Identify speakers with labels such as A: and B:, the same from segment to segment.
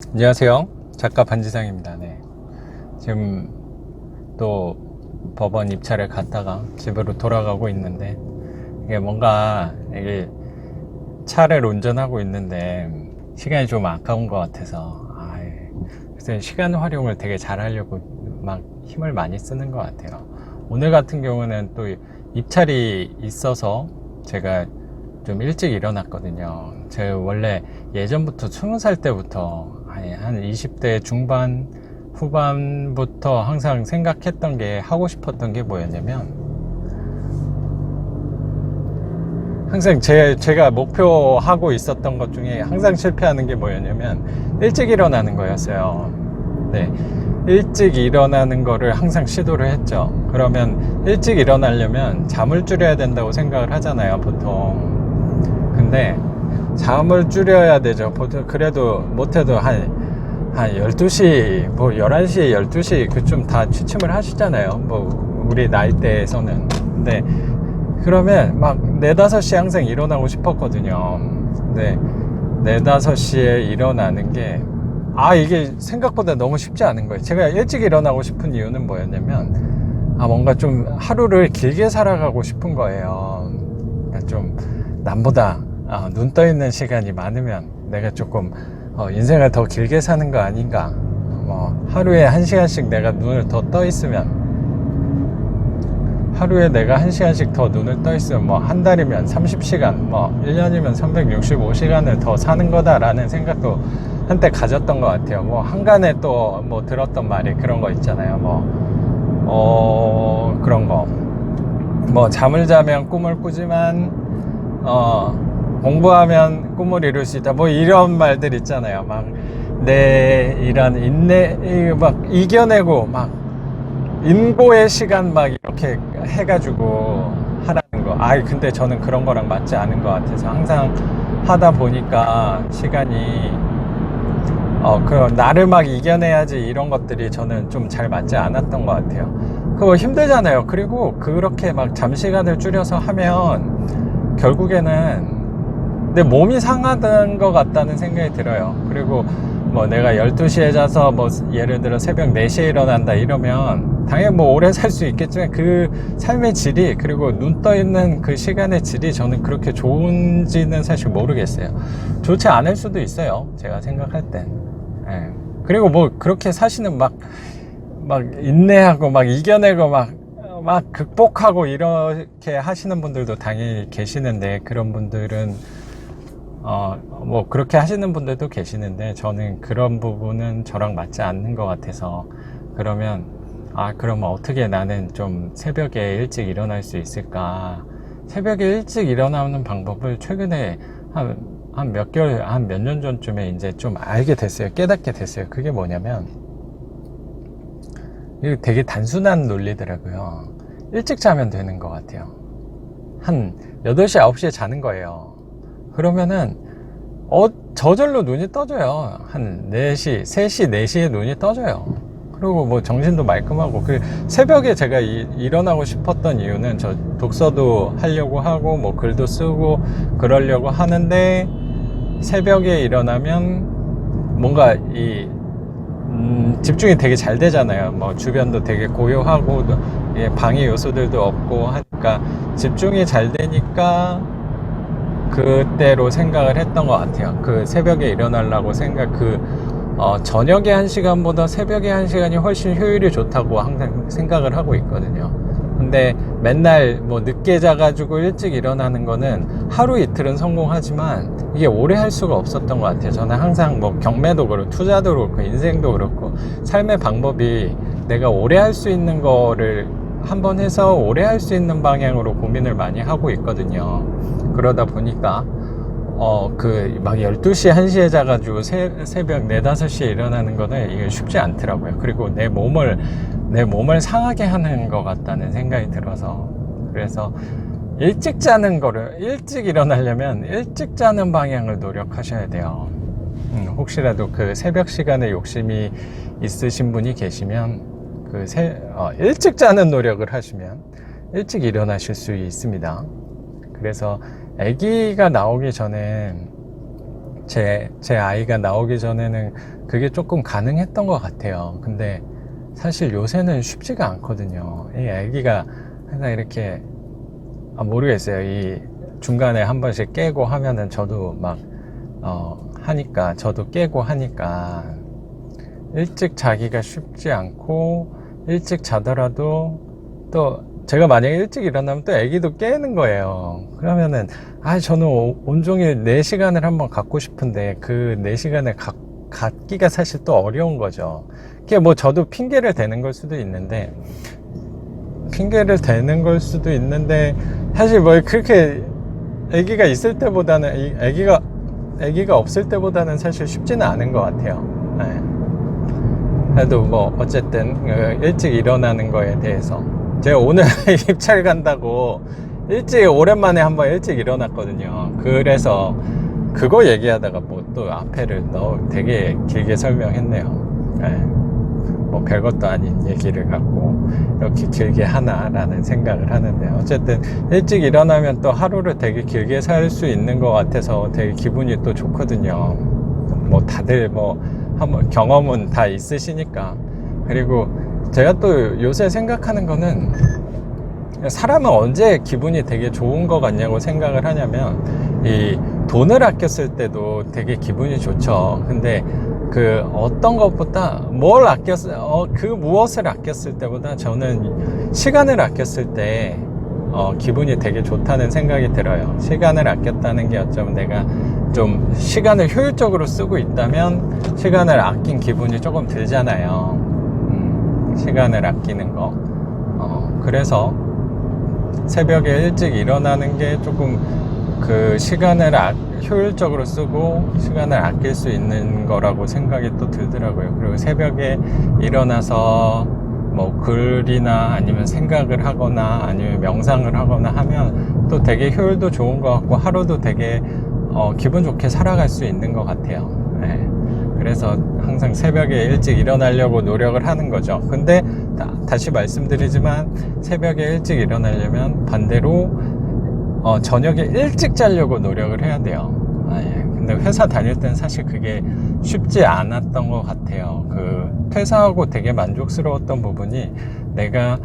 A: 안녕하세요. 작가 반지상입니다. 네. 지금 또 법원 입찰을 갔다가 집으로 돌아가고 있는데, 이게 뭔가, 이게 차를 운전하고 있는데 시간이 좀 아까운 것 같아서, 그래서 시간 활용을 되게 잘 하려고 막 힘을 많이 쓰는 것 같아요. 오늘 같은 경우는 또 입찰이 있어서 제가 좀 일찍 일어났거든요. 제가 원래 예전부터 20살 때부터 한 20대 중반 후반부터 항상 생각했던 게, 하고 싶었던 게 뭐였냐면, 항상 제가 목표하고 있었던 것 중에 항상 실패하는 게 뭐였냐면 일찍 일어나는 거였어요. 네, 일찍 일어나는 거를 항상 시도를 했죠. 그러면 일찍 일어나려면 잠을 줄여야 된다고 생각을 하잖아요, 보통. 근데 잠을 줄여야 되죠. 보통 그래도 못해도 한 12시, 뭐 11시, 12시 그쯤 다 취침을 하시잖아요. 뭐 우리 나이대에서는. 근데 그러면 막 4, 5시에 항상 일어나고 싶었거든요. 근데 4, 5시에 일어나는 게 이게 생각보다 너무 쉽지 않은 거예요. 제가 일찍 일어나고 싶은 이유는 뭐였냐면, 뭔가 좀 하루를 길게 살아가고 싶은 거예요. 그러니까 좀 남보다 눈 떠 있는 시간이 많으면 내가 조금 인생을 더 길게 사는 거 아닌가. 하루에 1시간씩 내가 눈을 더 떠 있으면, 하루에 내가 1시간씩 더 눈을 떠 있으면 한 달이면 30시간, 1년이면 365시간을 더 사는 거다라는 생각도 한때 가졌던 것 같아요. 한간에 또 들었던 말이 그런 거 있잖아요. 그런 거. 잠을 자면 꿈을 꾸지만, 공부하면 꿈을 이룰 수 있다. 이런 말들 있잖아요. 내 이런 인내, 이겨내고, 인고의 시간 이렇게 해가지고 하라는 거. 근데 저는 그런 거랑 맞지 않은 것 같아서 항상 하다 보니까 시간이, 나를 이겨내야지, 이런 것들이 저는 좀 잘 맞지 않았던 것 같아요. 그거 힘들잖아요. 그리고 그렇게 잠시간을 줄여서 하면 결국에는 내 몸이 상하는 것 같다는 생각이 들어요. 그리고 내가 12시에 자서 예를 들어 새벽 4시에 일어난다 이러면 당연히 오래 살 수 있겠지만 그 삶의 질이, 그리고 눈 떠 있는 그 시간의 질이 저는 그렇게 좋은지는 사실 모르겠어요. 좋지 않을 수도 있어요, 제가 생각할 땐. 예. 그리고 그렇게 사시는 인내하고 이겨내고 극복하고 이렇게 하시는 분들도 당연히 계시는데, 그런 분들은 그렇게 하시는 분들도 계시는데, 저는 그런 부분은 저랑 맞지 않는 것 같아서, 그러면 어떻게 나는 좀 새벽에 일찍 일어날 수 있을까? 새벽에 일찍 일어나는 방법을 최근에 한 몇 개월, 한 몇 년 전쯤에 이제 좀 알게 됐어요. 깨닫게 됐어요. 그게 뭐냐면, 이게 되게 단순한 논리더라고요. 일찍 자면 되는 것 같아요. 한 8시, 9시에 자는 거예요. 그러면은 저절로 눈이 떠져요. 한 4시, 3시, 4시에 눈이 떠져요. 그리고 정신도 말끔하고. 새벽에 제가 일어나고 싶었던 이유는, 저 독서도 하려고 하고 글도 쓰고 그러려고 하는데, 새벽에 일어나면 뭔가 집중이 되게 잘 되잖아요. 주변도 되게 고요하고 방해 요소들도 없고 하니까 집중이 잘 되니까 그때로 생각을 했던 것 같아요. 새벽에 일어나려고 저녁에 1시간보다 새벽에 1시간이 훨씬 효율이 좋다고 항상 생각을 하고 있거든요. 근데 맨날 늦게 자가지고 일찍 일어나는 거는 하루 이틀은 성공하지만 이게 오래 할 수가 없었던 것 같아요. 저는 항상 경매도 그렇고 투자도 그렇고 인생도 그렇고 삶의 방법이 내가 오래 할 수 있는 거를 한번 해서 오래 할 수 있는 방향으로 고민을 많이 하고 있거든요. 그러다 보니까 12시, 1시에 자가지고 새벽 4, 5시에 일어나는 거는 이게 쉽지 않더라고요. 그리고 내 몸을 상하게 하는 것 같다는 생각이 들어서, 그래서 일찍 자는 거를, 일찍 일어나려면 일찍 자는 방향을 노력하셔야 돼요. 혹시라도 새벽 시간에 욕심이 있으신 분이 계시면 일찍 자는 노력을 하시면 일찍 일어나실 수 있습니다. 그래서 아기가 나오기 전에 제 아이가 나오기 전에는 그게 조금 가능했던 것 같아요. 근데 사실 요새는 쉽지가 않거든요. 이 아기가 항상 이렇게, 모르겠어요. 이 중간에 한 번씩 깨고 하면은 저도 막, 하니까, 저도 깨고 하니까, 일찍 자기가 쉽지 않고, 일찍 자더라도, 또, 제가 만약에 일찍 일어나면 또 아기도 깨는 거예요. 그러면은, 저는 온종일 4시간을 한번 갖고 싶은데, 그 4시간을 갖기가 사실 또 어려운 거죠. 그게 뭐 저도 핑계를 대는 걸 수도 있는데, 사실 뭐 그렇게 아기가 있을 때보다는, 아기가 없을 때보다는 사실 쉽지는 않은 것 같아요. 네. 그래도 뭐 어쨌든 일찍 일어나는 거에 대해서 제가 오늘 입찰 간다고 오랜만에 한번 일찍 일어났거든요. 그래서 그거 얘기하다가 뭐 또 앞에를 되게 길게 설명했네요. 네. 뭐 별것도 아닌 얘기를 갖고 이렇게 길게 하나라는 생각을 하는데, 어쨌든 일찍 일어나면 또 하루를 되게 길게 살 수 있는 것 같아서 되게 기분이 또 좋거든요. 뭐 다들 뭐 한번 경험은 다 있으시니까. 그리고 제가 또 요새 생각하는 거는, 사람은 언제 기분이 되게 좋은 것 같냐고 생각을 하냐면, 이 돈을 아꼈을 때도 되게 기분이 좋죠. 근데 그 어떤 것보다 그 무엇을 아꼈을 때보다 저는 시간을 아꼈을 때 기분이 되게 좋다는 생각이 들어요. 시간을 아꼈다는 게 어쩌면 내가 좀 시간을 효율적으로 쓰고 있다면 시간을 아낀 기분이 조금 들잖아요. 시간을 아끼는 거. 그래서 새벽에 일찍 일어나는 게 조금 그 시간을 효율적으로 쓰고 시간을 아낄 수 있는 거라고 생각이 또 들더라고요. 그리고 새벽에 일어나서 뭐 글이나 아니면 생각을 하거나 아니면 명상을 하거나 하면 또 되게 효율도 좋은 것 같고 하루도 되게 기분 좋게 살아갈 수 있는 것 같아요. 네. 그래서 항상 새벽에 일찍 일어나려고 노력을 하는 거죠. 근데 다시 말씀드리지만 새벽에 일찍 일어나려면 반대로 저녁에 일찍 자려고 노력을 해야 돼요. 근데 회사 다닐 때는 사실 그게 쉽지 않았던 것 같아요. 퇴사하고 되게 만족스러웠던 부분이 내가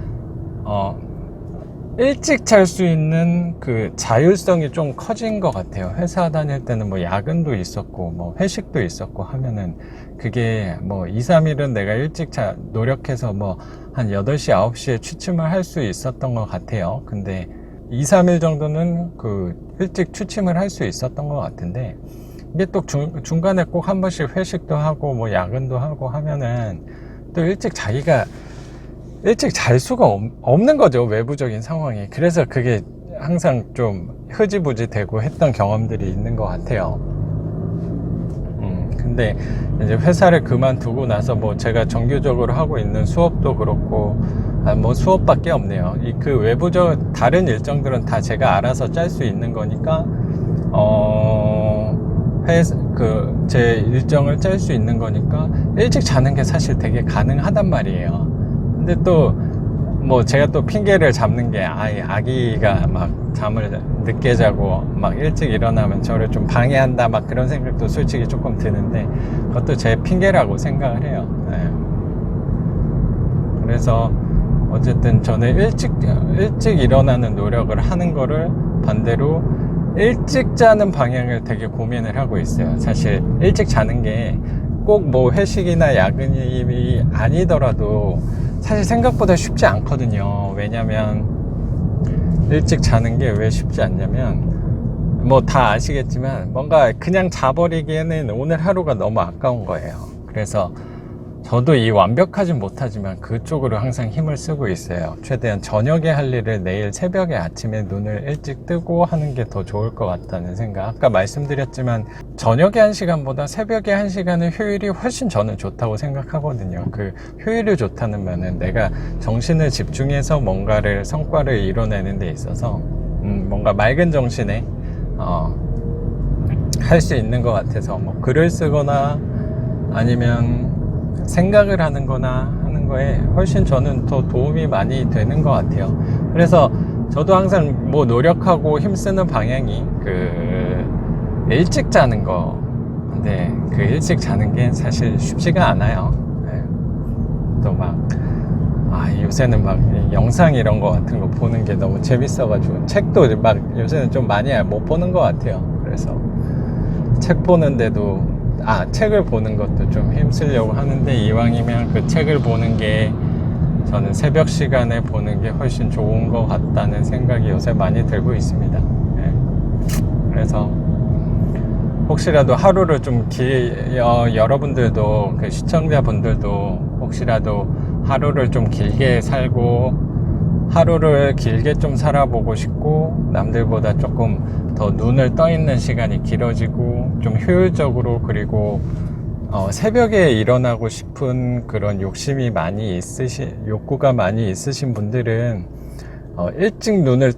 A: 일찍 잘 수 있는 그 자율성이 좀 커진 것 같아요. 회사 다닐 때는 뭐 야근도 있었고 뭐 회식도 있었고 하면은 그게 뭐 2, 3일은 내가 일찍 노력해서 뭐 한 8시, 9시에 취침을 할 수 있었던 것 같아요. 근데 2, 3일 정도는 일찍 취침을 할 수 있었던 것 같은데, 이게 또 중간에 꼭 한 번씩 회식도 하고 뭐 야근도 하고 하면은 또 일찍 잘 수가 없는 거죠. 외부적인 상황이. 그래서 그게 항상 좀 흐지부지 되고 했던 경험들이 있는 것 같아요. 근데 이제 회사를 그만두고 나서 뭐 제가 정규적으로 하고 있는 수업도 그렇고, 뭐 수업밖에 없네요. 그 외부적 다른 일정들은 다 제가 알아서 짤 수 있는 거니까, 제 일정을 짤 수 있는 거니까 일찍 자는 게 사실 되게 가능하단 말이에요. 근데 또 뭐 제가 또 핑계를 잡는 게, 아기가 막 잠을 늦게 자고 막 일찍 일어나면 저를 좀 방해한다 막 그런 생각도 솔직히 조금 드는데, 그것도 제 핑계라고 생각을 해요. 네. 그래서 어쨌든 저는 일찍 일어나는 노력을 하는 거를 반대로 일찍 자는 방향을 되게 고민을 하고 있어요. 사실 일찍 자는 게 꼭 뭐 회식이나 야근이 아니더라도 사실 생각보다 쉽지 않거든요. 왜냐면 일찍 자는 게 왜 쉽지 않냐면, 뭐 다 아시겠지만 뭔가 그냥 자버리기에는 오늘 하루가 너무 아까운 거예요. 그래서 저도 완벽하진 못하지만 그쪽으로 항상 힘을 쓰고 있어요. 최대한 저녁에 할 일을 내일 새벽에 아침에 눈을 일찍 뜨고 하는 게 더 좋을 것 같다는 생각. 아까 말씀드렸지만 저녁에 1시간보다 새벽에 1시간의 효율이 훨씬 저는 좋다고 생각하거든요. 그 효율이 좋다는 말은 내가 정신을 집중해서 성과를 이뤄내는 데 있어서 뭔가 맑은 정신에 할 수 있는 것 같아서, 뭐 글을 쓰거나 아니면 생각을 하는 거나 하는 거에 훨씬 저는 더 도움이 많이 되는 것 같아요. 그래서 저도 항상 뭐 노력하고 힘쓰는 방향이 일찍 자는 거, 근데 그 일찍 자는 게 사실 쉽지가 않아요. 네. 또 막 요새는 막 영상 이런 거 같은 거 보는 게 너무 재밌어가지고 책도 막 요새는 좀 많이 못 보는 것 같아요. 그래서 책 보는데도 책을 보는 것도 좀 힘쓰려고 하는데, 이왕이면 그 책을 보는 게 저는 새벽 시간에 보는 게 훨씬 좋은 것 같다는 생각이 요새 많이 들고 있습니다. 네. 그래서 혹시라도 하루를 좀 여러분들도, 그 시청자분들도 혹시라도 하루를 좀 길게 살고, 하루를 길게 좀 살아보고 싶고, 남들보다 조금 더 눈을 떠 있는 시간이 길어지고, 좀 효율적으로, 그리고 새벽에 일어나고 싶은 그런 욕구가 많이 있으신 분들은 일찍 눈을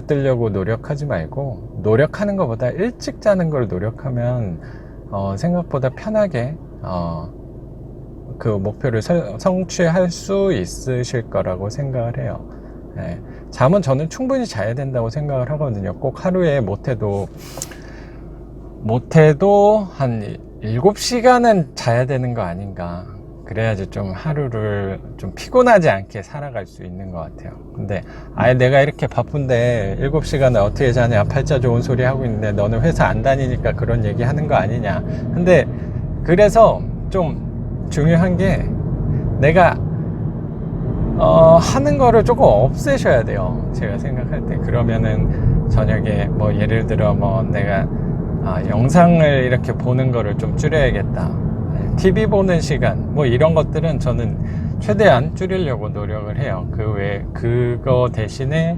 A: 뜨려고 노력하지 말고, 노력하는 것보다 일찍 자는 걸 노력하면 생각보다 편하게 그 목표를 성취할 수 있으실 거라고 생각을 해요. 네. 잠은 저는 충분히 자야 된다고 생각을 하거든요. 꼭 하루에 못해도 한 7시간은 자야 되는 거 아닌가. 그래야지 좀 하루를 좀 피곤하지 않게 살아갈 수 있는 것 같아요. 근데 내가 이렇게 바쁜데 7시간을 어떻게 자냐, 팔자 좋은 소리 하고 있는데 너는 회사 안 다니니까 그런 얘기 하는 거 아니냐. 근데 그래서 좀 중요한 게, 내가 하는 거를 조금 없애셔야 돼요. 제가 생각할 때. 그러면은 저녁에 뭐 예를 들어 내가 영상을 이렇게 보는 거를 좀 줄여야겠다, TV 보는 시간, 이런 것들은 저는 최대한 줄이려고 노력을 해요. 그거 대신에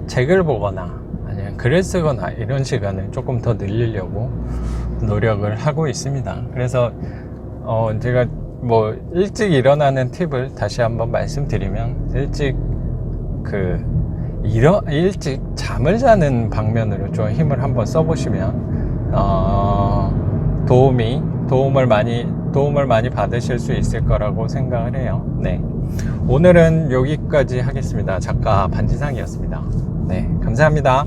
A: 책을 보거나 아니면 글을 쓰거나 이런 시간을 조금 더 늘리려고 노력을 하고 있습니다. 그래서 제가 일찍 일어나는 팁을 다시 한번 말씀드리면, 일찍 잠을 자는 방면으로 좀 힘을 한번 써보시면 도움을 많이 받으실 수 있을 거라고 생각을 해요. 네. 오늘은 여기까지 하겠습니다. 작가 반지상이었습니다. 네, 감사합니다.